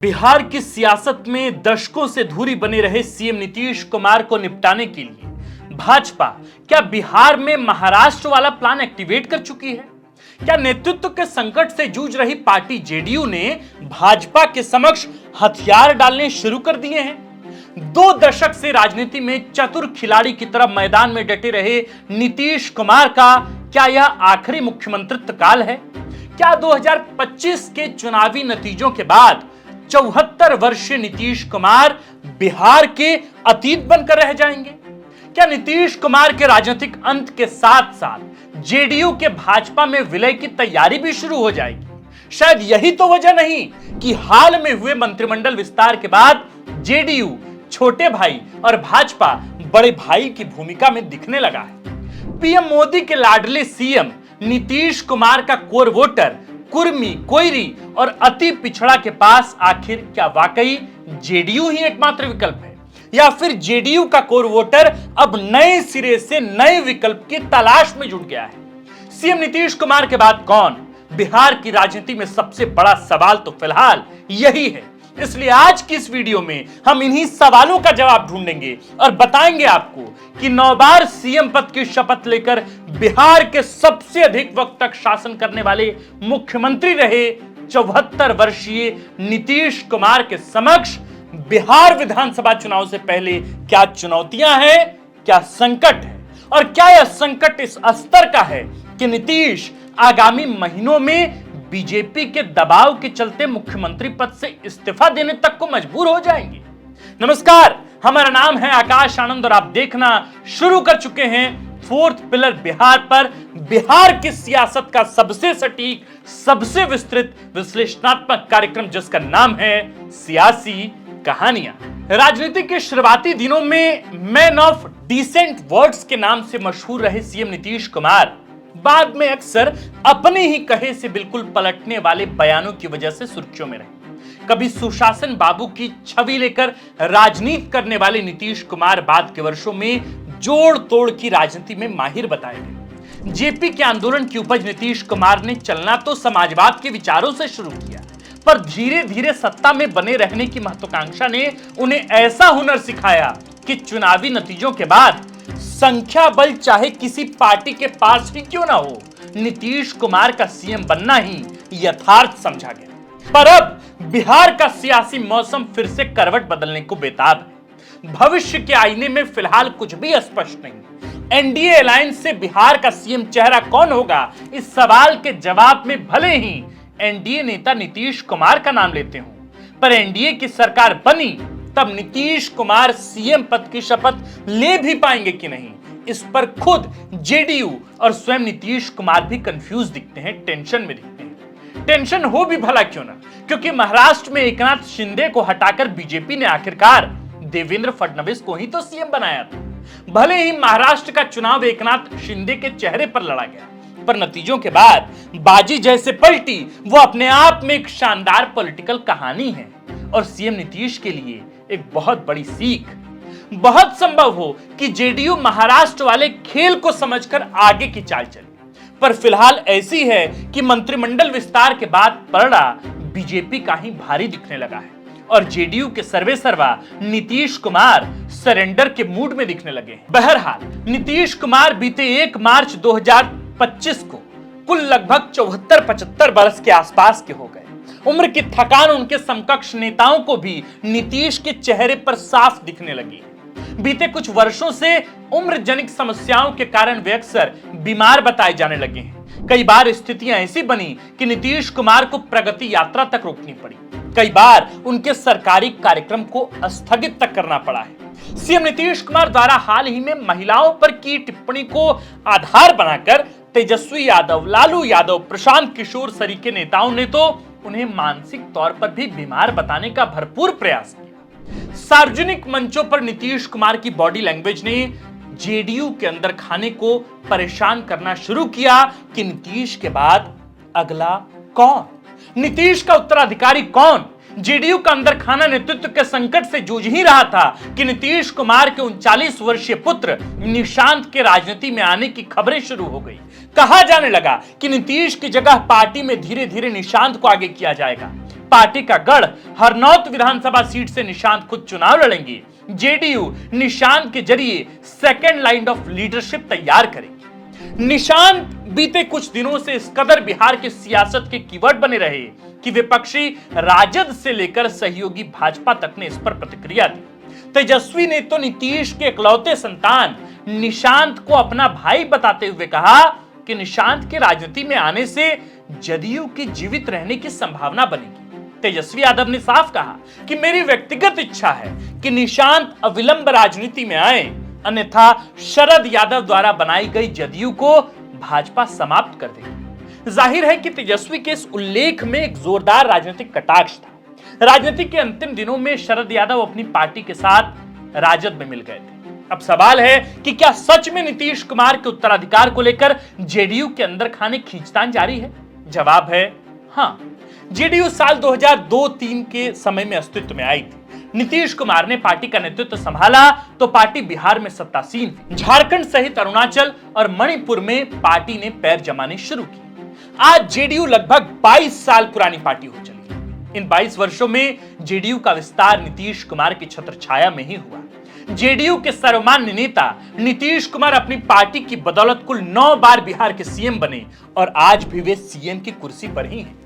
बिहार की सियासत में दशकों से धुरी बने रहे सीएम नीतीश कुमार को निपटाने के लिए भाजपा क्या बिहार में महाराष्ट्र वाला प्लान एक्टिवेट कर चुकी है? क्या नेतृत्व के संकट से जूझ रही पार्टी जेडीयू ने भाजपा के समक्ष हथियार डालने शुरू कर दिए हैं? 2 दशक से राजनीति में चतुर खिलाड़ी की तरह मैदान में डटे रहे नीतीश कुमार का क्या यह आखिरी मुख्यमंत्रित्व काल है? क्या 2025 के चुनावी नतीजों के बाद 74 वर्षीय नीतीश कुमार बिहार के अतीत बनकर रह जाएंगे? क्या नीतीश कुमार के राजनीतिक अंत के साथ साथ जेडीयू के भाजपा में विलय की तैयारी भी शुरू हो जाएगी? शायद यही तो वजह नहीं कि हाल में हुए मंत्रिमंडल विस्तार के बाद जेडीयू छोटे भाई और भाजपा बड़े भाई की भूमिका में दिखने लगा है। पीएम मोदी के लाडले सीएम नीतीश कुमार का कोर वोटर कुर्मी, कोयरी और अति पिछड़ा के पास आखिर क्या वाकई जेडीयू ही एकमात्र विकल्प है, या फिर जेडीयू का कोर वोटर अब नए सिरे से नए विकल्प की तलाश में जुट गया है? सीएम नीतीश कुमार के बाद कौन? बिहार की राजनीति में सबसे बड़ा सवाल तो फिलहाल यही है। इसलिए आज की इस वीडियो में हम इन्हीं सवालों का जवाब ढूंढेंगे और बताएंगे आपको कि 9 बार सीएम पद की शपथ लेकर बिहार के सबसे अधिक वक्त तक शासन करने वाले मुख्यमंत्री रहे 74 वर्षीय नीतीश कुमार के समक्ष बिहार विधानसभा चुनाव से पहले क्या चुनौतियां हैं, क्या संकट है, और क्या यह संकट इस स्तर का है कि नीतीश आगामी महीनों में बीजेपी के दबाव के चलते मुख्यमंत्री पद से इस्तीफा देने तक को मजबूर हो जाएंगे? नमस्कार, हमारा नाम है आकाश आनंद और आप देखना शुरू कर चुके हैं 4th पिलर बिहार पर, बिहार की सियासत का सबसे सटीक, सबसे विस्तृत विश्लेषणात्मक कार्यक्रम जिसका नाम है सियासी कहानियां। राजनीति के शुरुआती दिनों में मैन ऑफ डिसेंट वर्ड्स के नाम से मशहूर रहे सीएम नीतीश कुमार बाद में अक्सर अपने ही कहे से बिल्कुल पलटने वाले बयानों की वजह से सुर्खियों में रहे। कभी सुशासन बाबू की छवि लेकर राजनीति करने वाले नीतीश कुमार बाद के वर्षों में जोड़ तोड़ की राजनीति में माहिर बताए गए। जेपी के आंदोलन की उपज नीतीश कुमार ने चलना तो समाजवाद के विचारों से शुरू किया, पर धीरे धीरे सत्ता में बने रहने की महत्वाकांक्षा ने उन्हें ऐसा हुनर सिखाया कि चुनावी नतीजों के बाद संख्या बल चाहे किसी पार्टी के पास ही क्यों ना हो, नीतीश कुमार का सीएम बनना ही यथार्थ समझा गया। पर अब बिहार का सियासी मौसम फिर से करवट बदलने को बेताब है। भविष्य के आईने में फिलहाल कुछ भी स्पष्ट नहीं। एनडीए अलायंस से बिहार का सीएम चेहरा कौन होगा, इस सवाल के जवाब में भले ही एनडीए नेता नीतीश कुमार का नाम लेते हों, पर एनडीए की सरकार बनी तब नीतीश कुमार सीएम पद की शपथ ले भी पाएंगे कि नहीं, इस पर खुद जेडीयू और स्वयं नीतीश कुमार भी कंफ्यूज दिखते हैं, टेंशन में दिखते हैं। टेंशन हो भी भला क्यों ना, क्योंकि महाराष्ट्र में एकनाथ शिंदे को हटाकर बीजेपी ने आखिरकार देवेंद्र फडणवीस को ही तो सीएम बनाया था। भले ही महाराष्ट्र का चुनाव एकनाथ शिंदे के चेहरे पर लड़ा गया, पर नतीजों के बाद बाजी जैसे पलटी वो अपने आप में एक शानदार पॉलिटिकल कहानी है और सीएम नीतीश के लिए एक बहुत बड़ी सीख। बहुत संभव हो कि जेडीयू महाराष्ट्र वाले खेल को समझकर आगे की चाल चले, पर फिलहाल ऐसी है कि मंत्रिमंडल विस्तार के बाद पलड़ा बीजेपी का ही भारी दिखने लगा है और जेडीयू के सर्वेसर्वा नीतीश कुमार सरेंडर के मूड में दिखने लगे हैं। बहरहाल नीतीश कुमार बीते 1 मार्च 2025 को कुल लगभग 74-75 वर्ष के आसपास के हो गए। उम्र की थकान उनके समकक्ष नेताओं को भी नीतीश के चेहरे पर साफ दिखने लगी। बीते कुछ वर्षों से उम्र जनित समस्याओं के कारण वे अक्सर बीमार बताए जाने लगे हैं। कई बार स्थितियां ऐसी बनी कि नीतीश कुमार को प्रगति यात्रा तक रोकनी पड़ी। कई बार उनके सरकारी कार्यक्रम को स्थगित तक करना पड़ा है। सीएम नीतीश कुमार द्वारा हाल ही में महिलाओं पर की टिप्पणी को आधार बनाकर तेजस्वी यादव, लालू यादव, प्रशांत किशोर सरीखे नेताओं ने तो उन्हें मानसिक तौर पर भी बीमार बताने का भरपूर प्रयास किया। सार्वजनिक मंचों पर नीतीश कुमार की बॉडी लैंग्वेज ने जेडीयू के अंदर खाने को परेशान करना शुरू किया कि नीतीश के बाद अगला कौन, नीतीश का उत्तराधिकारी कौन। जेडीयू का अंदर खाना नेतृत्व के संकट से जूझ ही रहा था कि नीतीश कुमार के 39 वर्षीय पुत्र निशांत के राजनीति में आने की खबरें शुरू हो गई। कहा जाने लगा कि नीतीश की जगह पार्टी में धीरे धीरे निशांत को आगे किया जाएगा। पार्टी का गढ़ हरनौत विधानसभा सीट से निशांत खुद चुनाव लड़ेंगे। जेडीयू निशांत के जरिए सेकेंड लाइन ऑफ लीडरशिप तैयार करेगी। निशांत बीते कुछ दिनों से इस कदर बिहार की सियासत के कीवर्ड बने रहे कि विपक्षी राजद से लेकर सहयोगी भाजपा तक ने इस पर प्रतिक्रिया दी। तेजस्वी ने तो नीतीश के इकलौते संतान निशांत को अपना भाई बताते हुए कहा कि निशांत के राजनीति में आने से जदयू की जीवित रहने की संभावना बनेगी। तेजस्वी यादव ने साफ कहा कि मेरी व्यक्तिगत इच्छा है कि निशांत अविलंब राजनीति में आए, अन्यथा शरद यादव द्वारा बनाई गई जदयू को भाजपा समाप्त कर देगी। जाहिर है कि तेजस्वी के इस उल्लेख में एक जोरदार राजनीतिक कटाक्ष था। राजनीति के अंतिम दिनों में शरद यादव अपनी पार्टी के साथ राजद में मिल गए थे। अब सवाल है कि क्या सच में नीतीश कुमार के उत्तराधिकार को लेकर जेडीयू के अंदर खाने खींचतान जारी है? जवाब है हाँ। जेडीयू साल 2002-03 के समय में अस्तित्व में आई थी। नीतीश कुमार ने पार्टी का नेतृत्व संभाला तो पार्टी बिहार में सत्तासीन थी। झारखंड सहित अरुणाचल और मणिपुर में पार्टी ने पैर जमाने शुरू किए। आज जेडीयू लगभग 22 साल पुरानी पार्टी हो चली है। इन 22 वर्षों में जेडीयू का विस्तार नीतीश कुमार की छत्रछाया में ही हुआ। जेडीयू के सर्वमान्य नेता नीतीश कुमार अपनी पार्टी की बदौलत कुल 9 बार बिहार के सीएम बने और आज भी वे सीएम की कुर्सी पर ही हैं।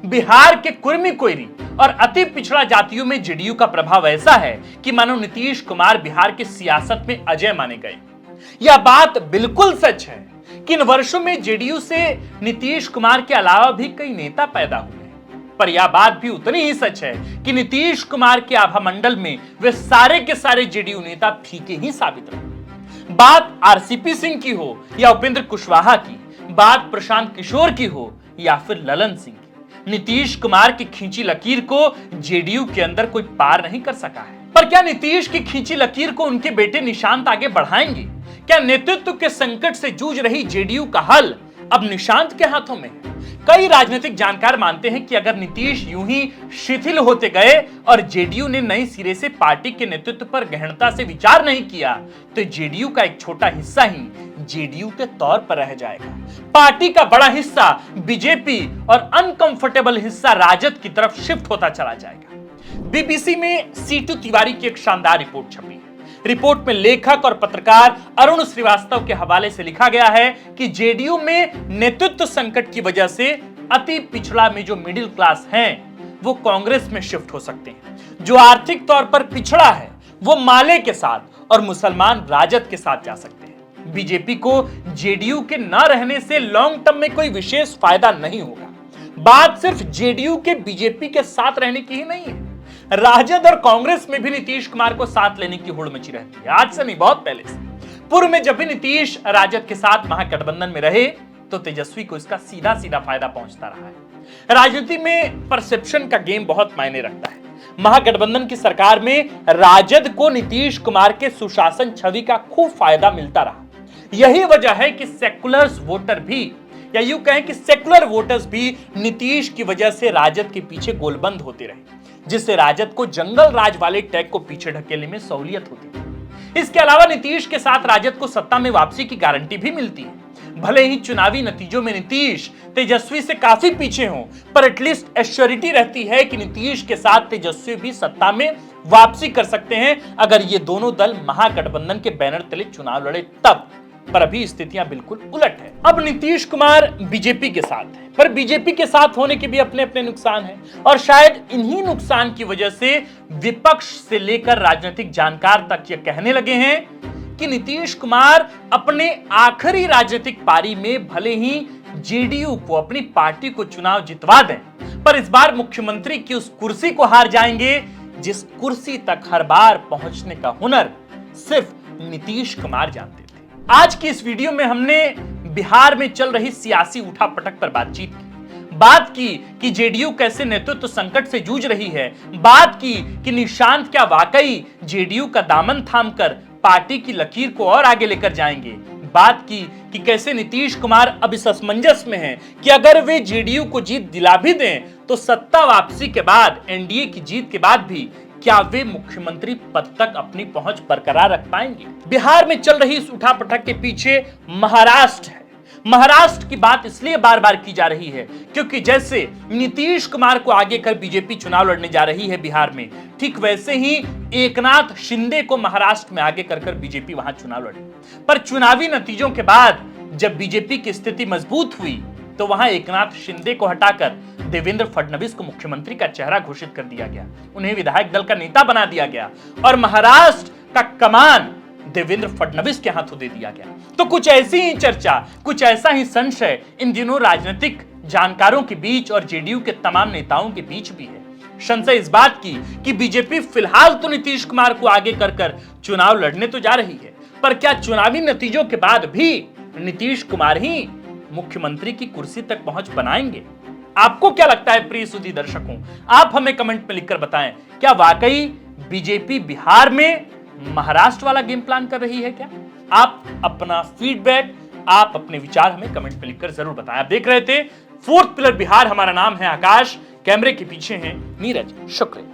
बिहार के कुर्मी कोयरी और अति पिछड़ा जातियों में जेडीयू का प्रभाव ऐसा है कि मानो नीतीश कुमार बिहार की सियासत में अजय माने गए। यह बात बिल्कुल सच है कि इन वर्षों में जेडीयू से नीतीश कुमार के अलावा भी कई नेता पैदा हुए, पर यह बात भी उतनी ही सच है कि नीतीश कुमार के आभा मंडल में वे सारे के सारे जेडीयू नेता फीके ही साबित रहे। बात आरसीपी सिंह की हो या उपेंद्र कुशवाहा की, बात प्रशांत किशोर की हो या फिर ललन सिंह की, नीतीश कुमार की खींची लकीर को जेडीयू के अंदर कोई पार नहीं कर सका है। पर क्या नीतीश की खींची लकीर को उनके बेटे निशांत आगे बढ़ाएंगे? क्या नेतृत्व के संकट से जूझ रही जेडीयू का हल अब निशांत के हाथों में है? कई राजनीतिक जानकार मानते हैं कि अगर नीतीश यूं ही शिथिल होते गए और जेडीयू ने नए सिरे से पार्टी के नेतृत्व पर गहनता से विचार नहीं किया तो जेडीयू का एक छोटा हिस्सा ही जेडीयू के तौर पर रह जाएगा। पार्टी का बड़ा हिस्सा बीजेपी और अनकंफर्टेबल हिस्सा राजद की तरफ शिफ्ट होता चला जाएगा। बीबीसी में सीटू तिवारी की एक शानदार रिपोर्ट छपी है। रिपोर्ट में लेखक और पत्रकार अरुण श्रीवास्तव के हवाले से लिखा गया है कि जेडीयू में नेतृत्व संकट की वजह से अति पिछड़ा में जो मिडिल क्लास हैं वो कांग्रेस में शिफ्ट हो सकते हैं। जो आर्थिक तौर पर पिछड़ा है वो माले के साथ और मुसलमान राजद के साथ जा सकते हैं। बीजेपी को जेडीयू के न रहने से लॉन्ग टर्म में कोई विशेष फायदा नहीं होगा। बात सिर्फ जेडीयू के बीजेपी के साथ रहने की ही नहीं है, राजद और कांग्रेस में भी नीतीश कुमार को साथ लेने की होड़ मची रहती है। आज से नहीं, बहुत पहले से। पूर्व में जब भी नीतीश राजद के साथ महागठबंधन में रहे तो तेजस्वी को इसका सीधा सीधा फायदा पहुंचता रहा है। राजनीति में परसेप्शन का गेम बहुत मायने रखता है। महागठबंधन की सरकार में राजद को नीतीश कुमार के सुशासन छवि का खूब फायदा मिलता रहा। यही वजह है कि सेकुलर्स वोटर भी, या यूं कहें कि सेकुलर वोटर्स भी नीतीश की वजह से राजद के पीछे गोलबंद होते रहे, जिससे राजद को जंगल राज वाले टैग को पीछे ढकेलने में सहूलियत होती थी। इसके अलावा नीतीश के साथ राजद को सत्ता में वापसी की गारंटी भी मिलती है। भले ही चुनावी नतीजों में नीतीश तेजस्वी से काफी पीछे हों, पर एटलीस्ट एश्योरिटी रहती है कि नीतीश के साथ तेजस्वी भी सत्ता में वापसी कर सकते हैं अगर ये दोनों दल महागठबंधन के बैनर तले चुनाव लड़े तब। पर अभी स्थितियां बिल्कुल उलट है। अब नीतीश कुमार बीजेपी के साथ है, पर बीजेपी के साथ होने के भी अपने अपने नुकसान हैं और शायद इन्हीं नुकसान की वजह से विपक्ष से लेकर राजनीतिक जानकार तक ये कहने लगे हैं कि नीतीश कुमार अपने आखिरी राजनीतिक पारी में भले ही जेडीयू को, अपनी पार्टी को चुनाव जितवा दें, पर इस बार मुख्यमंत्री की उस कुर्सी को हार जाएंगे जिस कुर्सी तक हर बार पहुंचने का हुनर सिर्फ नीतीश कुमार जानते थे। आज की इस वीडियो में हमने बिहार में चल रही सियासी उठापटक पर बातचीत की। बात की कि जेडीयू कैसे नेतृत्व संकट से जूझ रही है। बात की कि निशांत क्या वाकई जेडीयू का दामन थामकर पार्टी की लकीर को और आगे लेकर जाएंगे। बात की कि कैसे नीतीश कुमार अब इस असमंजस में हैं कि अगर वे जेडीयू को जीत दिला भी दें तो सत्ता वापसी के बाद, एनडीए की जीत के बाद भी क्या वे मुख्यमंत्री पद तक अपनी पहुंच बरकरार रख पाएंगे। बिहार में चल रही इस उठापटक के पीछे महाराष्ट्र है। महाराष्ट्र की बात इसलिए बार बार की जा रही है क्योंकि जैसे नीतीश कुमार को आगे कर बीजेपी चुनाव लड़ने जा रही है बिहार में, ठीक वैसे ही एकनाथ शिंदे को महाराष्ट्र में आगे कर बीजेपी वहां चुनाव लड़े। पर चुनावी नतीजों के बाद जब बीजेपी की स्थिति मजबूत हुई तो वहां एकनाथ शिंदे को हटाकर देवेंद्र फडणवीस को मुख्यमंत्री का चेहरा घोषित कर दिया गया, उन्हें विधायक दल का नेता बना दिया गया और महाराष्ट्र का कमान देवेंद्र फडणवीस के हाथों दे दिया गया। तो कुछ ऐसी ही चर्चा, कुछ ऐसा ही संशय इन दिनों राजनीतिक जानकारों के बीच और जेडीयू के तमाम नेताओं के बीच भी है। संशय इस बात की कि बीजेपी फिलहाल तो नीतीश कुमार को आगे कर चुनाव लड़ने तो जा रही है, पर क्या चुनावी नतीजों के बाद भी नीतीश कुमार ही मुख्यमंत्री की कुर्सी तक पहुंच बनाएंगे? आपको क्या लगता है प्रिय सुधी दर्शकों? आप हमें कमेंट में लिखकर बताएं, क्या वाकई बीजेपी बिहार में महाराष्ट्र वाला गेम प्लान कर रही है क्या? आप अपना फीडबैक, आप अपने विचार हमें कमेंट में लिखकर जरूर बताएं। आप देख रहे थे फोर्थ पिलर बिहार, हमारा नाम है आकाश, कैमरे के पीछे हैं नीरज। शुक्रिया।